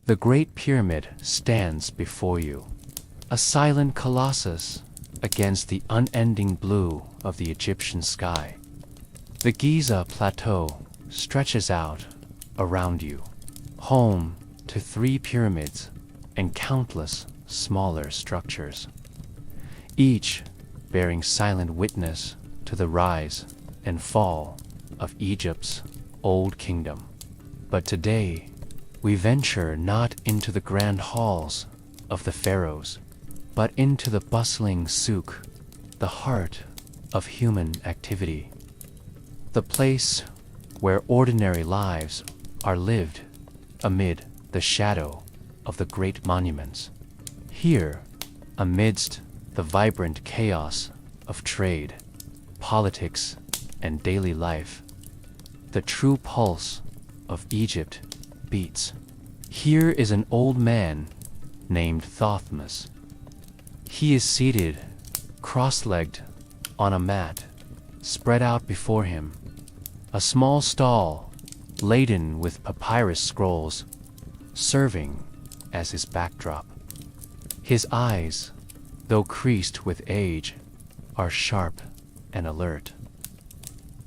The Great Pyramid stands before you, a silent colossus against the unending blue of the Egyptian sky. The Giza Plateau stretches out around you, home to 3 pyramids and countless smaller structures, each bearing silent witness to the rise and fall of Egypt's old kingdom. But today, we venture not into the grand halls of the pharaohs, but into the bustling souk, the heart of human activity, the place where ordinary lives are lived amid the shadow of the great monuments. Here, amidst the vibrant chaos of trade, politics, and daily life, the true pulse of Egypt beats. Here is an old man named Thothmes. He is seated, cross-legged, on a mat spread out before him, a small stall laden with papyrus scrolls serving as his backdrop. His eyes, though creased with age, are sharp and alert.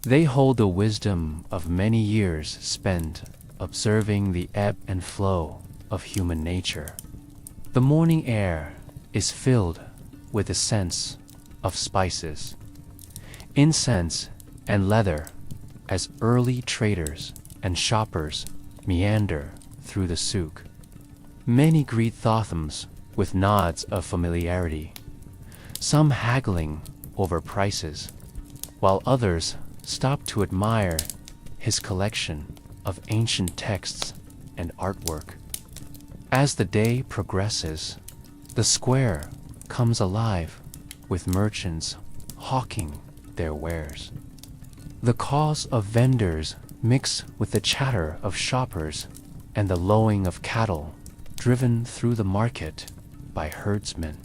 They hold the wisdom of many years spent observing the ebb and flow of human nature. The morning air is filled with the scents of spices, incense, and leather as early traders and shoppers meander through the souk. Many greet Thothmes with nods of familiarity, some haggling over prices, while others stop to admire his collection of ancient texts and artwork. As the day progresses, the square comes alive with merchants hawking their wares. The calls of vendors mix with the chatter of shoppers and the lowing of cattle driven through the market by herdsmen.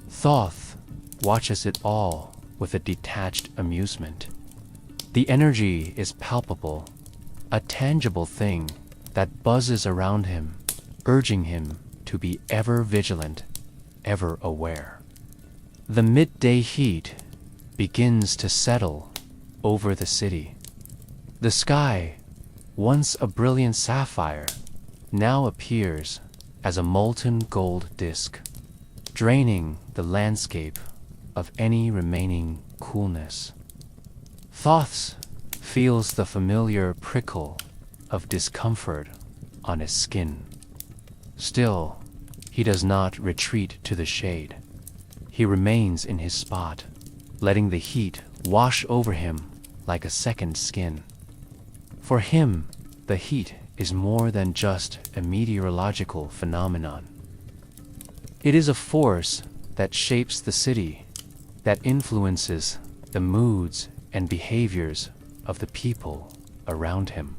Thoth watches it all with a detached amusement. The energy is palpable, a tangible thing that buzzes around him, urging him to be ever vigilant, ever aware. The midday heat begins to settle over the city. The sky, once a brilliant sapphire, now appears as a molten gold disk, draining the landscape of any remaining coolness. Thoths feels the familiar prickle of discomfort on his skin. Still, he does not retreat to the shade. He remains in his spot, letting the heat wash over him like a second skin. For him, the heat is more than just a meteorological phenomenon. It is a force that shapes the city, that influences the moods and behaviors of the people around him.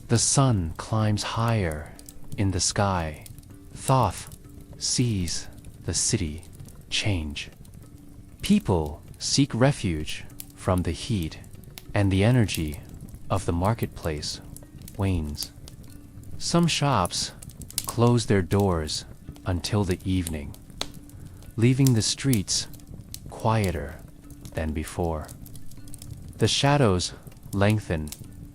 The sun climbs higher in the sky. Thoth sees the city change. People seek refuge from the heat, and the energy of the marketplace wanes. Some shops close their doors until the evening, leaving the streets quieter than before. The shadows lengthen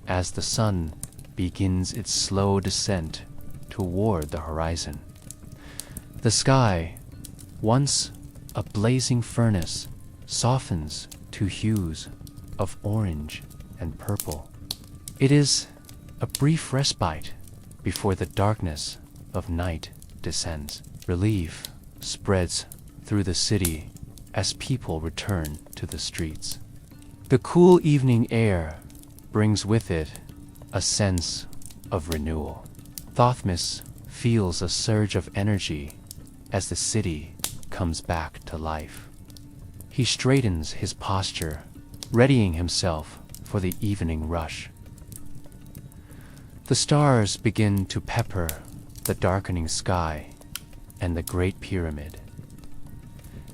as the sun begins its slow descent toward the horizon. The sky, once a blazing furnace, softens to hues of orange and purple. It is a brief respite before the darkness of night descends. Relief spreads through the city as people return to the streets. The cool evening air brings with it a sense of renewal. Thothmes feels a surge of energy as the city comes back to life. He straightens his posture, readying himself for the evening rush. The stars begin to pepper the darkening sky, and the Great Pyramid,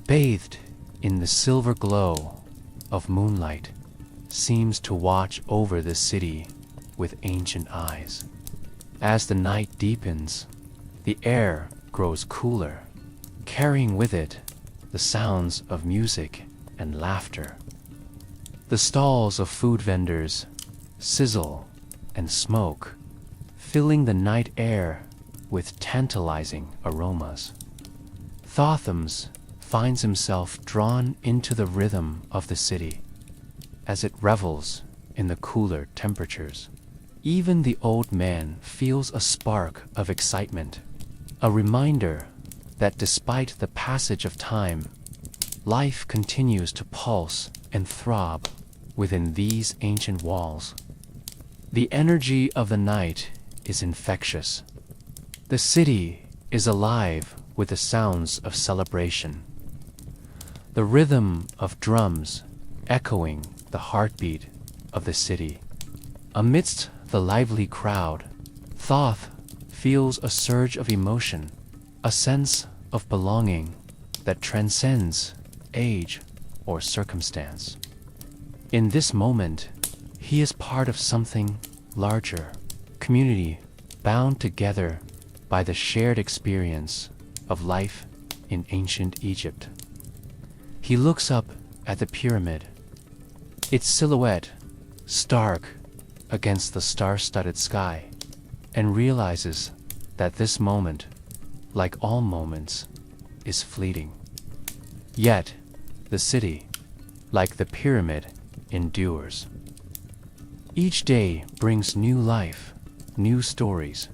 bathed in the silver glow of moonlight, seems to watch over the city with ancient eyes. As the night deepens, The air grows cooler, carrying with it the sounds of music and laughter. The stalls of food vendors sizzle and smoke, filling the night air with tantalizing aromas. Thothams finds himself drawn into the rhythm of the city as it revels in the cooler temperatures. Even the old man feels a spark of excitement, a reminder that despite the passage of time, life continues to pulse and throb within these ancient walls. The energy of the night is infectious. The city is alive with the sounds of celebration. The rhythm of drums echoing the heartbeat of the city. Amidst the lively crowd, Thoth feels a surge of emotion, a sense of belonging that transcends age or circumstance. In this moment, he is part of something larger, community bound together by the shared experience of life in ancient Egypt. He looks up at the pyramid, its silhouette stark against the star-studded sky, and realizes that this moment, like all moments, is fleeting. Yet, the city, like the pyramid, endures. Each day brings new life, new stories,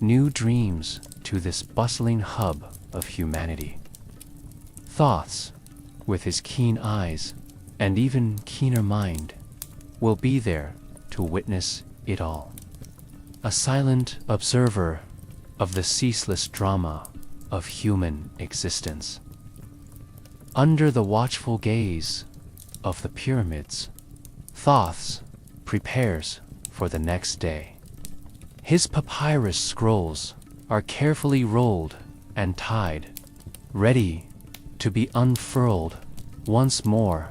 new dreams to this bustling hub of humanity. Thoths, with his keen eyes and even keener mind, will be there to witness it all. A silent observer of the ceaseless drama of human existence. Under the watchful gaze of the pyramids, Thoths prepares for the next day. His papyrus scrolls are carefully rolled and tied, ready to be unfurled once more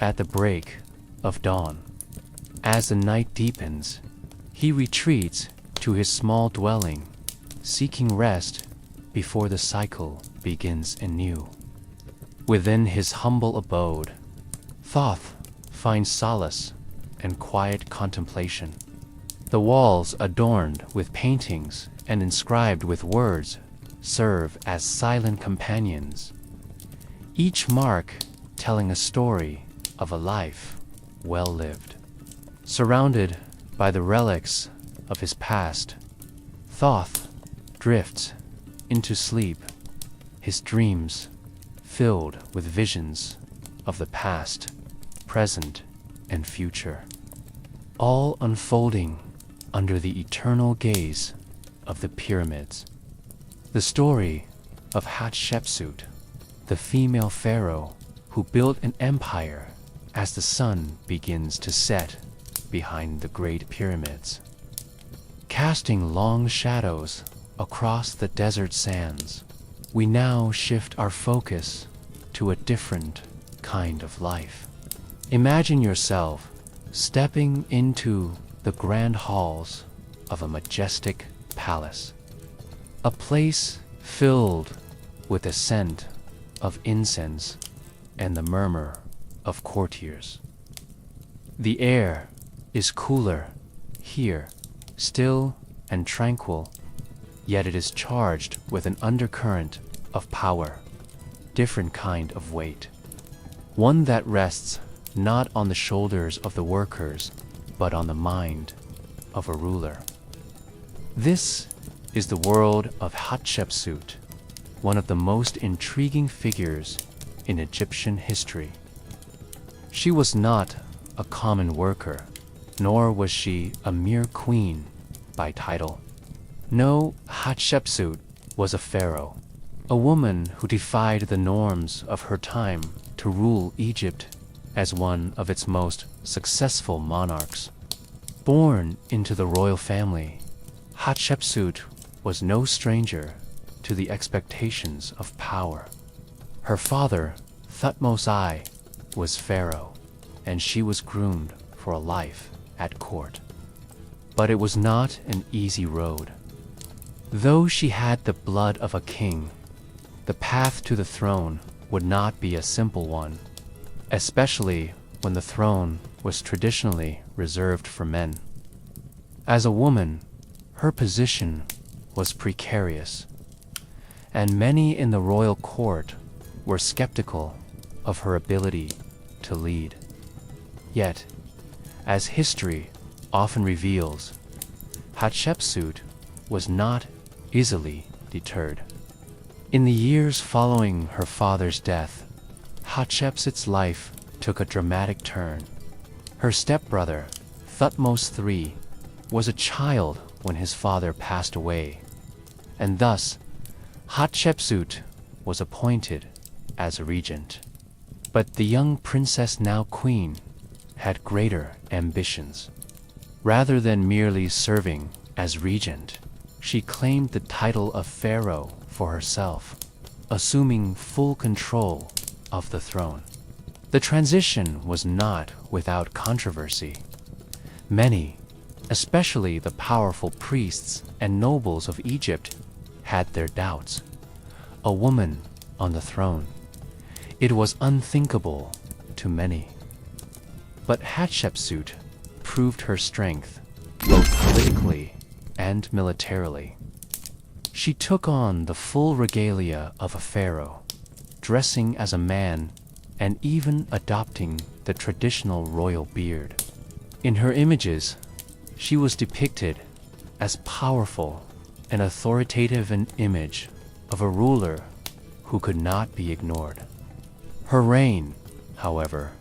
at the break of dawn. As the night deepens, he retreats to his small dwelling, seeking rest before the cycle begins anew. Within his humble abode, Thoth finds solace and quiet contemplation. The walls adorned with paintings and inscribed with words serve as silent companions, each mark telling a story of a life well lived. Surrounded by the relics of his past, Thoth drifts into sleep, his dreams filled with visions of the past, present, and future, all unfolding under the eternal gaze of the pyramids. The story of Hatshepsut, the female pharaoh who built an empire as the sun begins to set behind the great pyramids, casting long shadows across the desert sands. We now shift our focus to a different kind of life. Imagine yourself stepping into the grand halls of a majestic palace, a place filled with the scent of incense and the murmur of courtiers. The air is cooler here, still and tranquil, yet it is charged with an undercurrent of power, different kind of weight, one that rests not on the shoulders of the workers, but on the mind of a ruler. This is the world of Hatshepsut, one of the most intriguing figures in Egyptian history. She was not a common worker, nor was she a mere queen by title. No, Hatshepsut was a pharaoh, a woman who defied the norms of her time to rule Egypt as one of its most successful monarchs. Born into the royal family, Hatshepsut was no stranger to the expectations of power. Her father, Thutmose I, was pharaoh, and she was groomed for a life at court. But it was not an easy road. Though she had the blood of a king, the path to the throne would not be a simple one, especially when the throne was traditionally reserved for men. As a woman, her position was precarious, and many in the royal court were skeptical of her ability to lead. Yet, as history often reveals, Hatshepsut was not easily deterred. In the years following her father's death, Hatshepsut's life took a dramatic turn. Her stepbrother, Thutmose III, was a child when his father passed away, and thus Hatshepsut was appointed as a regent. But the young princess, now queen, had greater ambitions. Rather than merely serving as regent, she claimed the title of pharaoh for herself, assuming full control of the throne. The transition was not without controversy. Many, especially the powerful priests and nobles of Egypt, had their doubts. A woman on the throne. It was unthinkable to many. But Hatshepsut proved her strength, both politically and militarily. She took on the full regalia of a pharaoh, dressing as a man and even adopting the traditional royal beard. In her images, she was depicted as powerful and authoritative, an image of a ruler who could not be ignored. Her reign, however,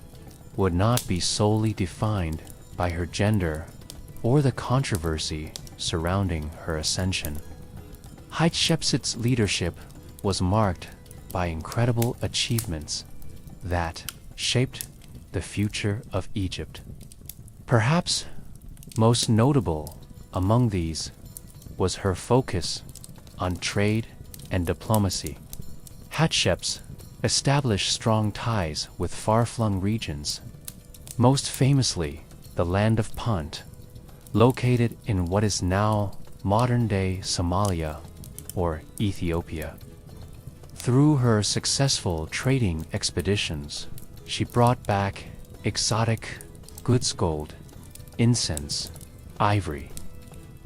would not be solely defined by her gender or the controversy surrounding her ascension. Hatshepsut's leadership was marked by incredible achievements that shaped the future of Egypt. Perhaps most notable among these was her focus on trade and diplomacy. Hatshepsut established strong ties with far-flung regions, most famously the land of Punt, located in what is now modern-day Somalia or Ethiopia. Through her successful trading expeditions, she brought back exotic goods, gold, incense, ivory,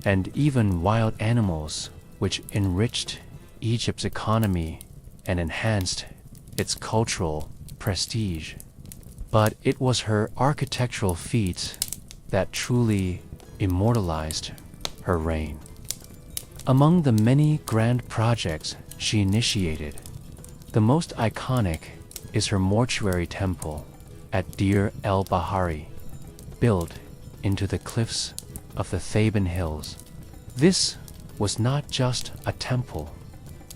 and even wild animals, which enriched Egypt's economy and enhanced its cultural prestige. But it was her architectural feats that truly immortalized her reign. Among the many grand projects she initiated, the most iconic is her mortuary temple at Deir el-Bahari, built into the cliffs of the Theban Hills. This was not just a temple,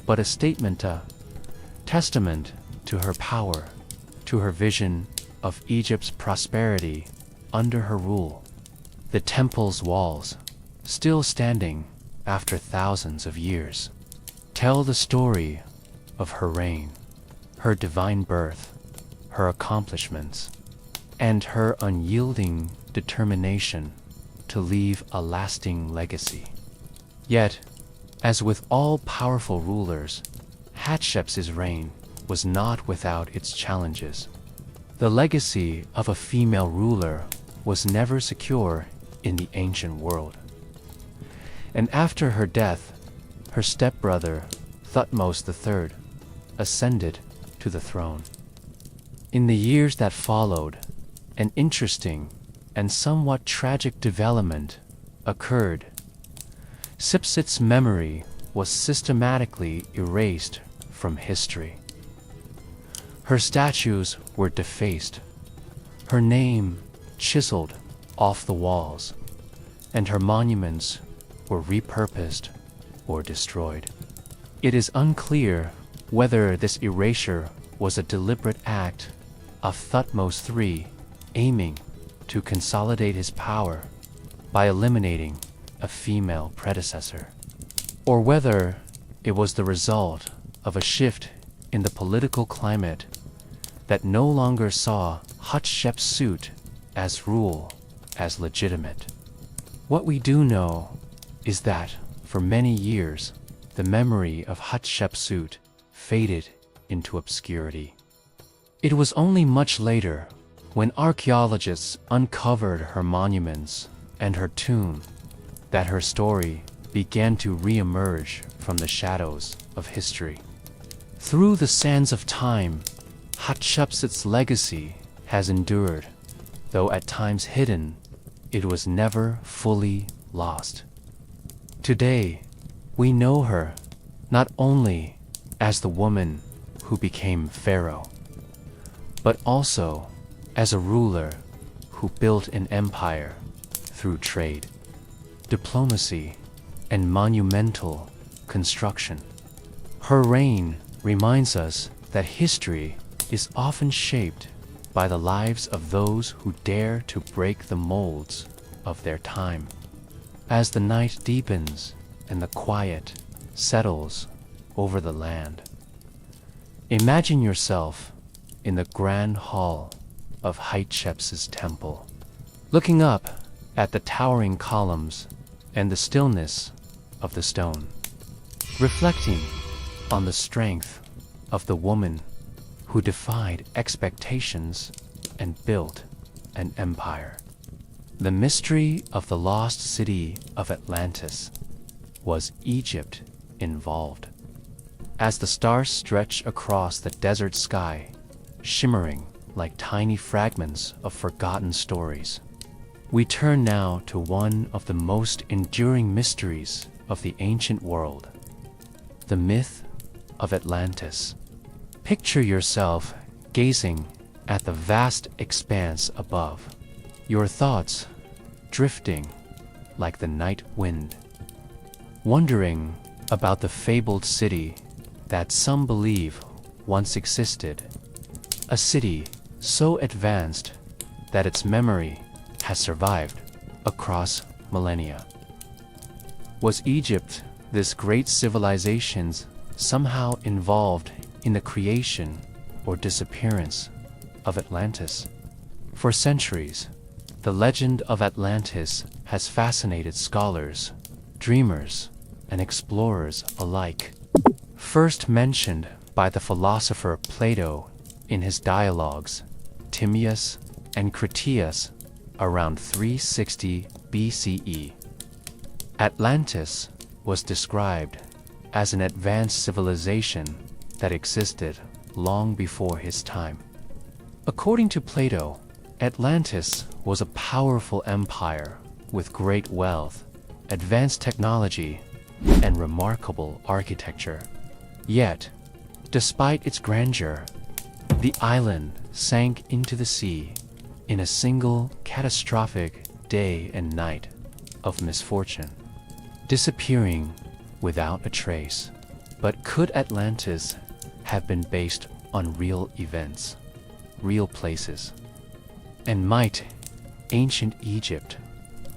but a testament to her power, to her vision of Egypt's prosperity under her rule. The temple's walls, still standing after thousands of years, tell the story of her reign, her divine birth, her accomplishments, and her unyielding determination to leave a lasting legacy. Yet, as with all powerful rulers, Hatshepsut's reign was not without its challenges. The legacy of a female ruler was never secure in the ancient world. And after her death, her stepbrother, Thutmose III, ascended to the throne. In the years that followed, an interesting and somewhat tragic development occurred. Hatshepsut's memory was systematically erased from history. Her statues were defaced, her name chiseled off the walls, and her monuments were repurposed or destroyed. It is unclear whether this erasure was a deliberate act of Thutmose III aiming to consolidate his power by eliminating a female predecessor, or whether it was the result of a shift in the political climate that no longer saw Hatshepsut as rule as legitimate. What we do know is that, for many years, the memory of Hatshepsut faded into obscurity. It was only much later, when archaeologists uncovered her monuments and her tomb, that her story began to re-emerge from the shadows of history. Through the sands of time, Hatshepsut's legacy has endured, though at times hidden, it was never fully lost. Today, we know her not only as the woman who became pharaoh, but also as a ruler who built an empire through trade, diplomacy, and monumental construction. Her reign reminds us that history is often shaped by the lives of those who dare to break the molds of their time. As the night deepens and the quiet settles over the land, imagine yourself in the grand hall of Hatshepsut's temple, looking up at the towering columns and the stillness of the stone, reflecting on the strength of the woman who defied expectations and built an empire. The mystery of the lost city of Atlantis. Was Egypt involved? As the stars stretch across the desert sky, shimmering like tiny fragments of forgotten stories, we turn now to one of the most enduring mysteries of the ancient world, the myth of Atlantis. Picture yourself gazing at the vast expanse above, your thoughts drifting like the night wind, wondering about the fabled city that some believe once existed, a city so advanced that its memory has survived across millennia. Was Egypt, this great civilization, somehow involved in the creation or disappearance of Atlantis? For centuries, the legend of Atlantis has fascinated scholars, dreamers, and explorers alike. First mentioned by the philosopher Plato in his dialogues Timaeus and Critias around 360 BCE. Atlantis was described as an advanced civilization that existed long before his time. According to Plato, Atlantis was a powerful empire with great wealth, advanced technology, and remarkable architecture. Yet, despite its grandeur, the island sank into the sea in a single catastrophic day and night of misfortune, disappearing without a trace. But could Atlantis have been based on real events, real places? And might ancient Egypt,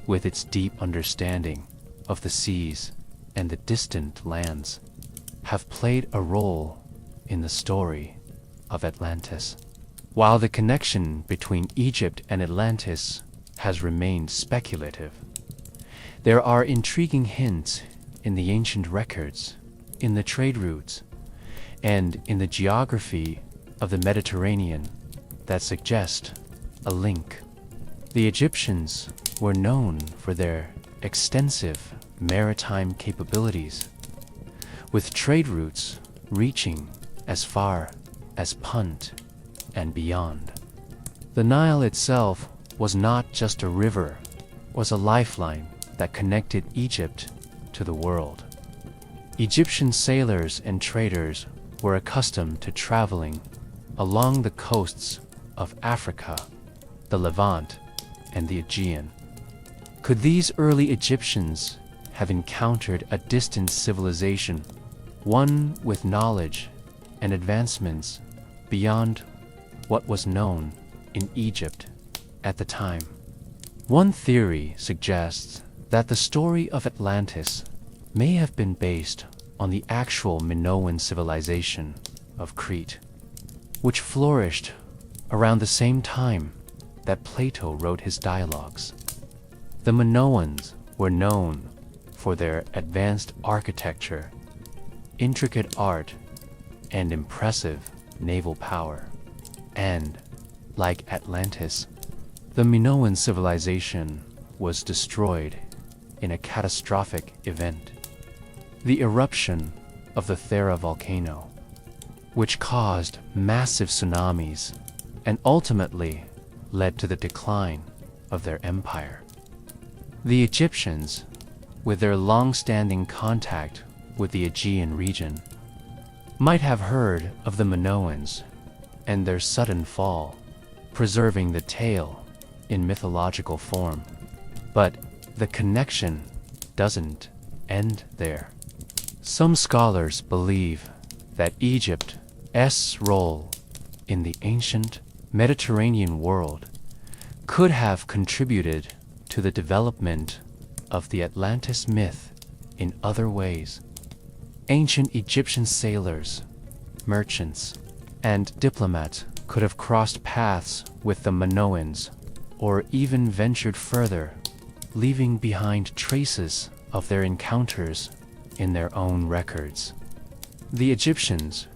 with its deep understanding of the seas and the distant lands, have played a role in the story of Atlantis? While the connection between Egypt and Atlantis has remained speculative, there are intriguing hints in the ancient records, in the trade routes, and in the geography of the Mediterranean that suggest a link. The Egyptians were known for their extensive maritime capabilities, with trade routes reaching as far as Punt and beyond. The Nile itself was not just a river, was a lifeline that connected Egypt to the world. Egyptian sailors and traders were accustomed to traveling along the coasts of Africa, the Levant, and the Aegean. Could these early Egyptians have encountered a distant civilization, one with knowledge and advancements beyond what was known in Egypt at the time? One theory suggests that the story of Atlantis may have been based on the actual Minoan civilization of Crete, which flourished around the same time that Plato wrote his dialogues. The Minoans were known for their advanced architecture intricate art and impressive naval power. And, like Atlantis, the Minoan civilization was destroyed in a catastrophic event, the eruption of the Thera volcano, which caused massive tsunamis and ultimately led to the decline of their empire. The Egyptians, with their long-standing contact with the Aegean region, might have heard of the Minoans and their sudden fall, preserving the tale in mythological form. But the connection doesn't end there. Some scholars believe that Egypt's role in the ancient Mediterranean world could have contributed to the development of the Atlantis myth in other ways. Ancient Egyptian sailors, merchants, and diplomats could have crossed paths with the Minoans, or even ventured further, leaving behind traces of their encounters in their own records. The Egyptians,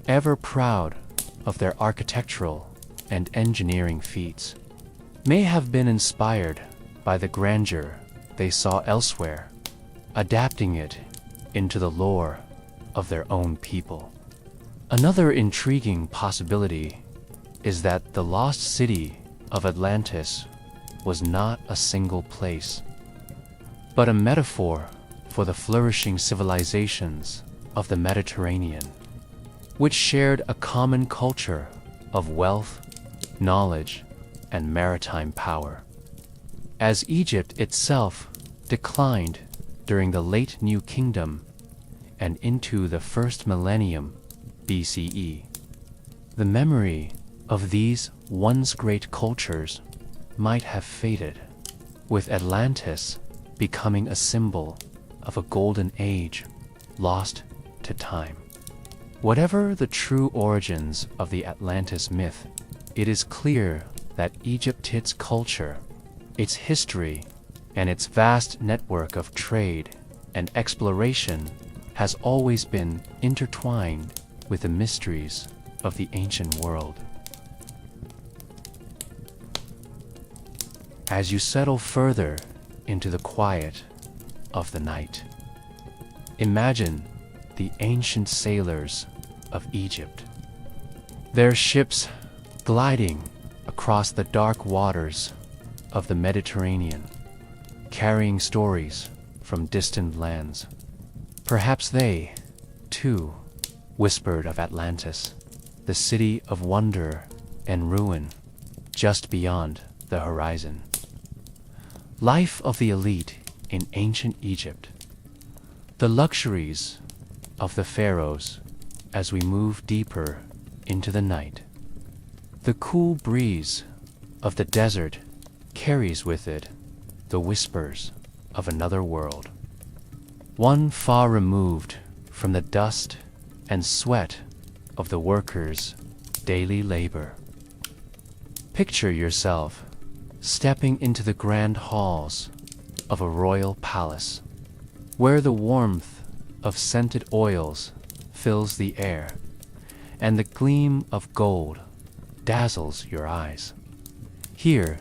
ever proud of their architectural and engineering feats, may have been inspired by the grandeur they saw elsewhere, adapting it into the lore of their own people. Another intriguing possibility is that the lost city of Atlantis was not a single place, but a metaphor for the flourishing civilizations of the Mediterranean, which shared a common culture of wealth, knowledge, and maritime power. As Egypt itself declined during the late New Kingdom and into the first millennium BCE, the memory of these once great cultures might have faded, with Atlantis becoming a symbol of a golden age lost to time. Whatever the true origins of the Atlantis myth, it is clear that Egypt's culture, its history, and its vast network of trade and exploration has always been intertwined with the mysteries of the ancient world. As you settle further into the quiet of the night, imagine the ancient sailors of Egypt, their ships gliding across the dark waters of the Mediterranean, carrying stories from distant lands. Perhaps they, too, whispered of Atlantis, the city of wonder and ruin just beyond the horizon. Life of the elite in ancient Egypt. The luxuries of the pharaohs as we move deeper into the night. The cool breeze of the desert carries with it the whispers of another world, one far removed from the dust and sweat of the workers' daily labor. Picture yourself stepping into the grand halls of a royal palace, where the warmth of scented oils fills the air, and the gleam of gold dazzles your eyes. Here,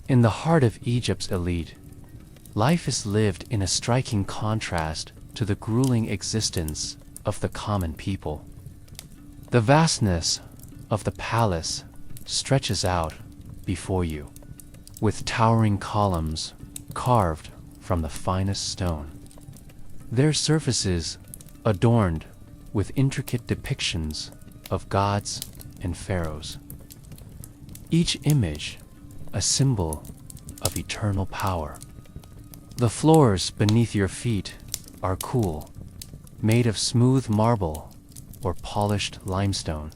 in the heart of Egypt's elite, life is lived in a striking contrast to the grueling existence of the common people. The vastness of the palace stretches out before you, with towering columns carved from the finest stone, their surfaces adorned with intricate depictions of gods and pharaohs, each image a symbol of eternal power. The floors beneath your feet are cool, made of smooth marble or polished limestone.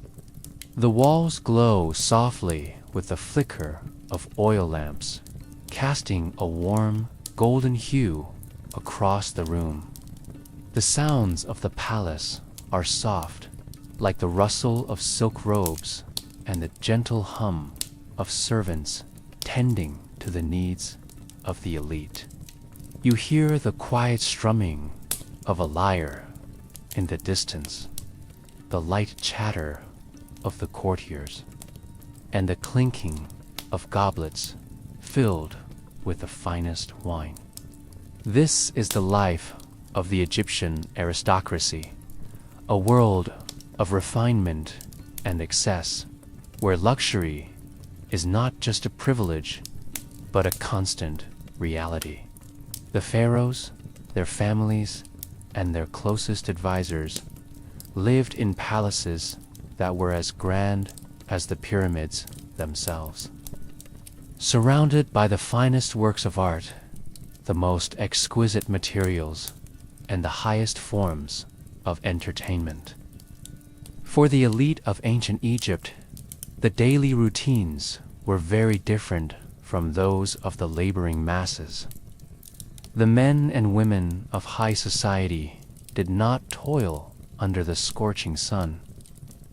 The walls glow softly with the flicker of oil lamps, casting a warm, golden hue across the room. The sounds of the palace are soft, like the rustle of silk robes and the gentle hum of servants tending to the needs of the elite. You hear the quiet strumming of a lyre in the distance, the light chatter of the courtiers, and the clinking of goblets filled with the finest wine. This is the life of the Egyptian aristocracy, a world of refinement and excess, where luxury is not just a privilege, but a constant reality. The pharaohs, their families, and their closest advisors lived in palaces that were as grand as the pyramids themselves. Surrounded by the finest works of art, the most exquisite materials, and the highest forms of entertainment. For the elite of ancient Egypt, the daily routines were very different from those of the laboring masses. The men and women of high society did not toil under the scorching sun,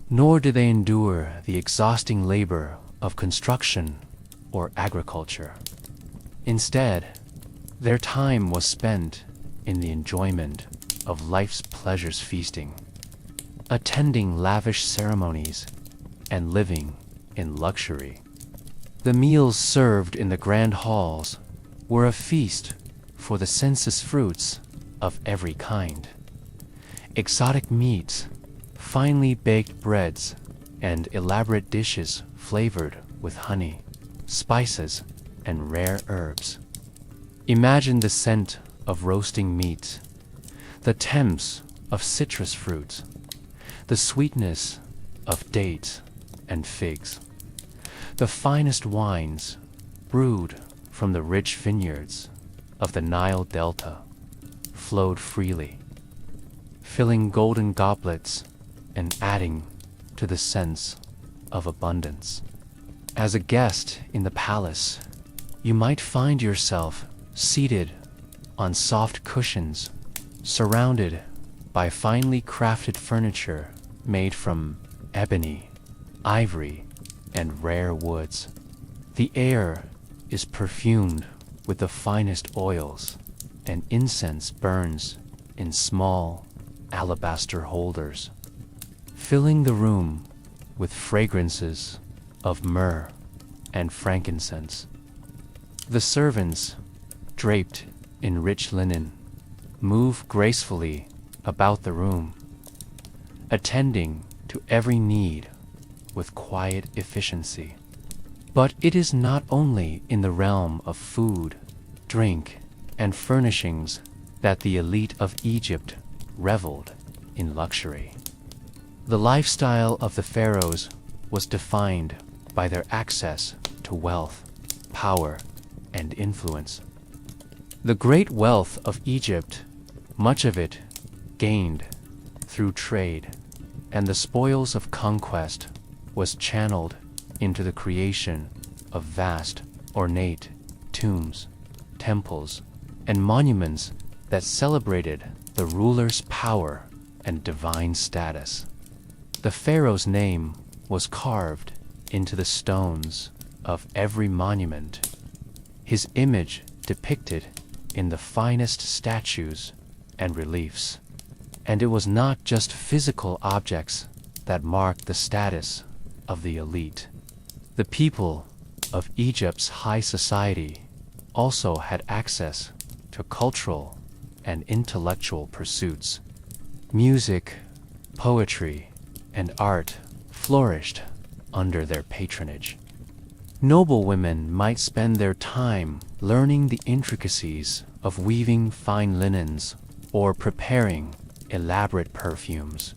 nor did they endure the exhausting labor of construction or agriculture. Instead, their time was spent in the enjoyment of life's pleasures, feasting, attending lavish ceremonies, and living in luxury. The meals served in the grand halls were a feast for the sensuous fruits of every kind. Exotic meats, finely baked breads, and elaborate dishes flavored with honey, spices, and rare herbs. Imagine the scent of roasting meat, the tempts of citrus fruits, the sweetness of dates and figs. The finest wines, brewed from the rich vineyards of the Nile Delta, flowed freely, filling golden goblets and adding to the sense of abundance. As a guest in the palace, you might find yourself seated on soft cushions, surrounded by finely crafted furniture made from ebony, ivory, and rare woods. The air is perfumed with the finest oils, and incense burns in small alabaster holders, filling the room with fragrances of myrrh and frankincense. The servants, draped in rich linen, move gracefully about the room, attending to every need with quiet efficiency. But it is not only in the realm of food, drink, and furnishings that the elite of Egypt reveled in luxury. The lifestyle of the pharaohs was defined by their access to wealth, power, and influence. The great wealth of Egypt, much of it gained through trade, and the spoils of conquest was channeled into the creation of vast, ornate tombs, temples, and monuments that celebrated the ruler's power and divine status. The pharaoh's name was carved into the stones of every monument, his image depicted in the finest statues and reliefs. And it was not just physical objects that marked the status of the elite. The people of Egypt's high society also had access to cultural and intellectual pursuits. Music, poetry, and art flourished under their patronage. Noble women might spend their time learning the intricacies of weaving fine linens or preparing elaborate perfumes.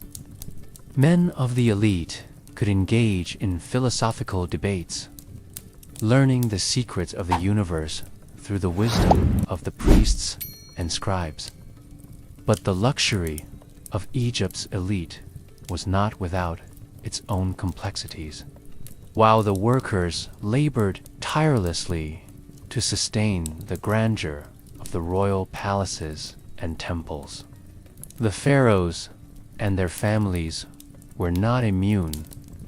Men of the elite could engage in philosophical debates, learning the secrets of the universe through the wisdom of the priests and scribes. But the luxury of Egypt's elite was not without its own complexities. While the workers labored tirelessly to sustain the grandeur of the royal palaces and temples, the pharaohs and their families were not immune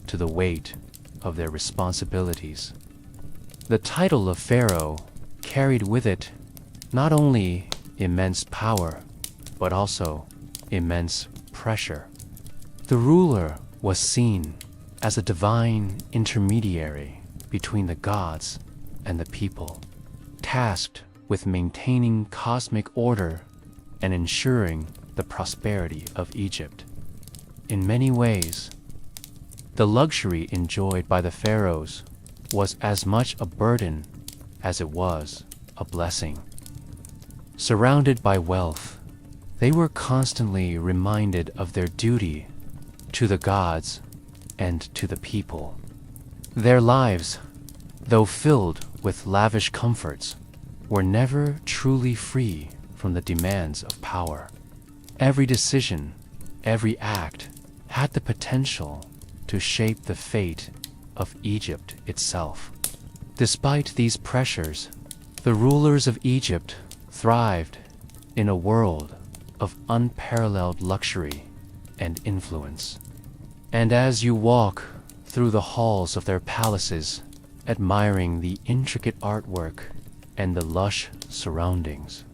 to the weight of their responsibilities. The title of pharaoh carried with it not only immense power, but also immense pressure. The ruler was seen as a divine intermediary between the gods and the people, tasked with maintaining cosmic order and ensuring the prosperity of Egypt. In many ways, the luxury enjoyed by the pharaohs was as much a burden as it was a blessing. Surrounded by wealth, they were constantly reminded of their duty to the gods and to the people. Their lives, though filled with lavish comforts, were never truly free from the demands of power. Every decision, every act, had the potential to shape the fate of Egypt itself. Despite these pressures, the rulers of Egypt thrived in a world of unparalleled luxury and influence. And as you walk through the halls of their palaces, admiring the intricate artwork and the lush surroundings,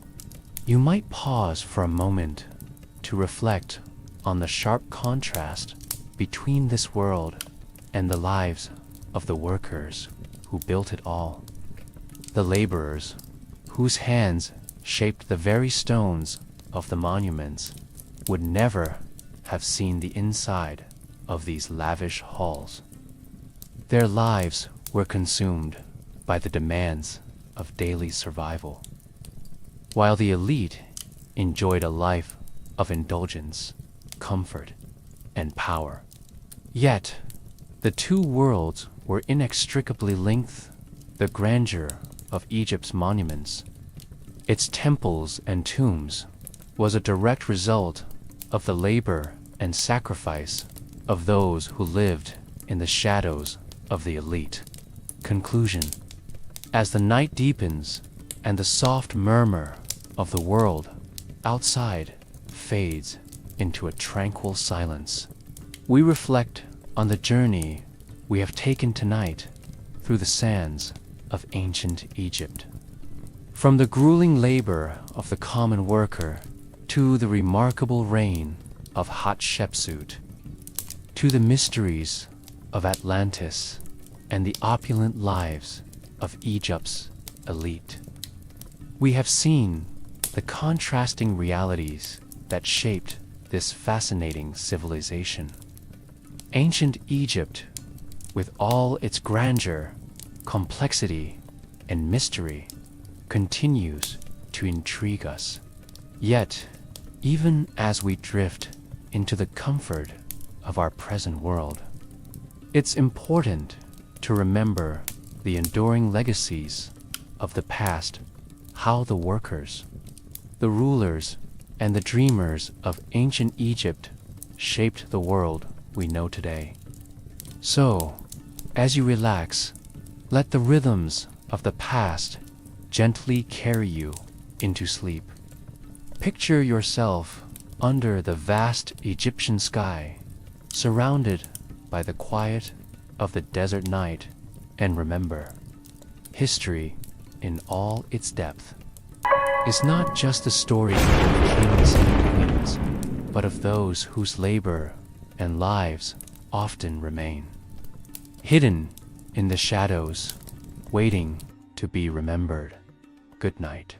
you might pause for a moment to reflect on the sharp contrast between this world and the lives of the workers who built it all. The laborers, whose hands shaped the very stones of the monuments, would never have seen the inside of these lavish halls. Their lives were consumed by the demands of daily survival, while the elite enjoyed a life of indulgence, comfort, and power. Yet, the two worlds were inextricably linked. The grandeur of Egypt's monuments, its temples and tombs, was a direct result of the labor and sacrifice of those who lived in the shadows of the elite. Conclusion: as the night deepens and the soft murmur of the world outside fades into a tranquil silence, we reflect on the journey we have taken tonight through the sands of ancient Egypt. From the grueling labor of the common worker to the remarkable reign of Hatshepsut, to the mysteries of Atlantis and the opulent lives of Egypt's elite, we have seen the contrasting realities that shaped this fascinating civilization. Ancient Egypt, with all its grandeur, complexity, and mystery, continues to intrigue us. Yet, even as we drift into the comfort of our present world, it's important to remember the enduring legacies of the past, how the workers, the rulers, and the dreamers of ancient Egypt shaped the world we know today. So, as you relax, let the rhythms of the past gently carry you into sleep. Picture yourself under the vast Egyptian sky, surrounded by the quiet of the desert night, and remember, history in all its depth is not just the story of kings and queens, but of those whose labor and lives often remain, hidden in the shadows, waiting to be remembered. Good night.